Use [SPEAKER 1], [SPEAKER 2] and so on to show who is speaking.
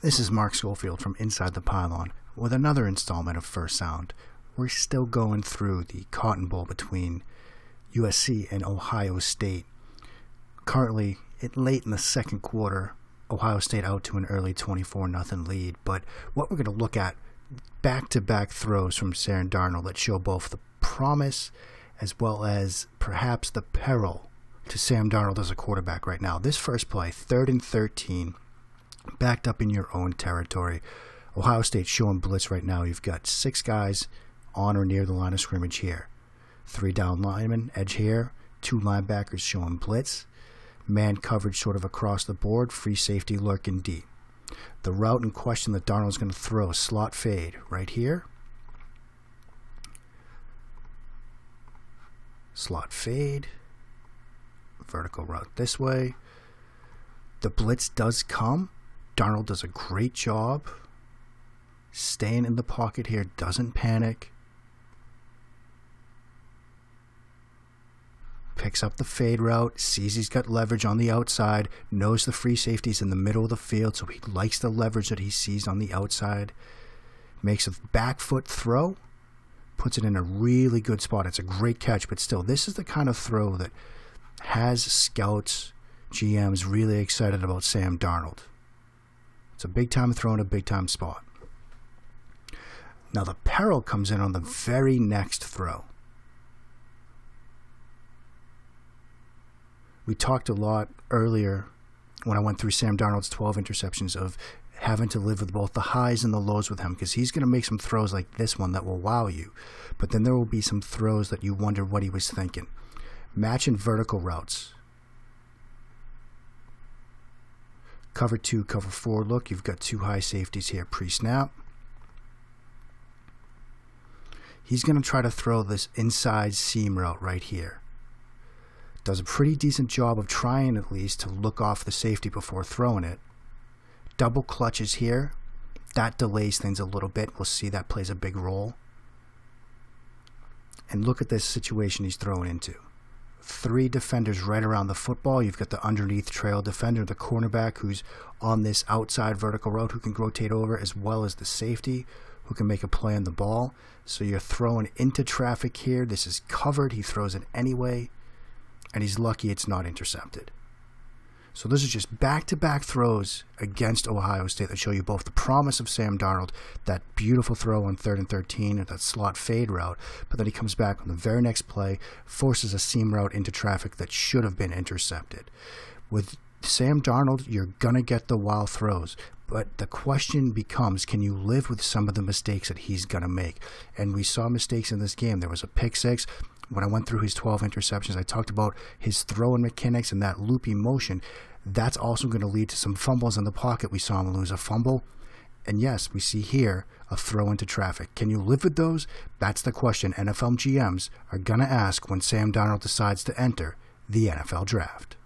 [SPEAKER 1] This is Mark Schofield from Inside the Pylon with another installment of First Sound. We're still going through the Cotton Bowl between USC and Ohio State. Currently, late in the second quarter, Ohio State out to an early 24-0 lead. But what we're going to look at, back-to-back throws from Sam Darnold that show both the promise as well as perhaps the peril to Sam Darnold as a quarterback right now. This first play, 3rd and 13. Backed up in your own territory. Ohio State showing blitz right now. You've got 6 guys on or near the line of scrimmage here. 3 down linemen, edge here. 2 linebackers showing blitz. Man coverage sort of across the board. Free safety lurking deep. The route in question that Darnold's going to throw, slot fade right here. Slot fade. Vertical route this way. The blitz does come. Darnold does a great job staying in the pocket here, doesn't panic. Picks up the fade route, sees he's got leverage on the outside, knows the free safety's in the middle of the field, so he likes the leverage that he sees on the outside. Makes a back foot throw, puts it in a really good spot. It's a great catch, but still, this is the kind of throw that has scouts, GMs really excited about Sam Darnold. It's a big-time throw in a big-time spot. Now the peril comes in on the very next throw. We talked a lot earlier when I went through Sam Darnold's 12 interceptions of having to live with both the highs and the lows with him, because he's going to make some throws like this one that will wow you. But then there will be some throws that you wonder what he was thinking. Matching vertical routes. Cover 2, cover 4 look. You've got 2 high safeties here pre-snap. He's going to try to throw this inside seam route right here. Does a pretty decent job of trying at least to look off the safety before throwing it. Double clutches here. That delays things a little bit. We'll see that plays a big role. And look at this situation he's throwing into. 3 defenders right around the football. You've got the underneath trail defender, the cornerback who's on this outside vertical route who can rotate over, as well as the safety who can make a play on the ball. So you're throwing into traffic here. This is covered. He throws it anyway, and he's lucky it's not intercepted. So those are just back-to-back throws against Ohio State that show you both the promise of Sam Darnold, that beautiful throw on 3rd and 13 at that slot fade route, but then he comes back on the very next play, forces a seam route into traffic that should have been intercepted. With Sam Darnold, you're going to get the wild throws, but the question becomes, can you live with some of the mistakes that he's going to make? And we saw mistakes in this game. There was a pick 6. When I went through his 12 interceptions, I talked about his throwing mechanics and that loopy motion. That's also going to lead to some fumbles in the pocket. We saw him lose a fumble. And yes, we see here a throw into traffic. Can you live with those? That's the question NFL GMs are going to ask when Sam Darnold decides to enter the NFL draft.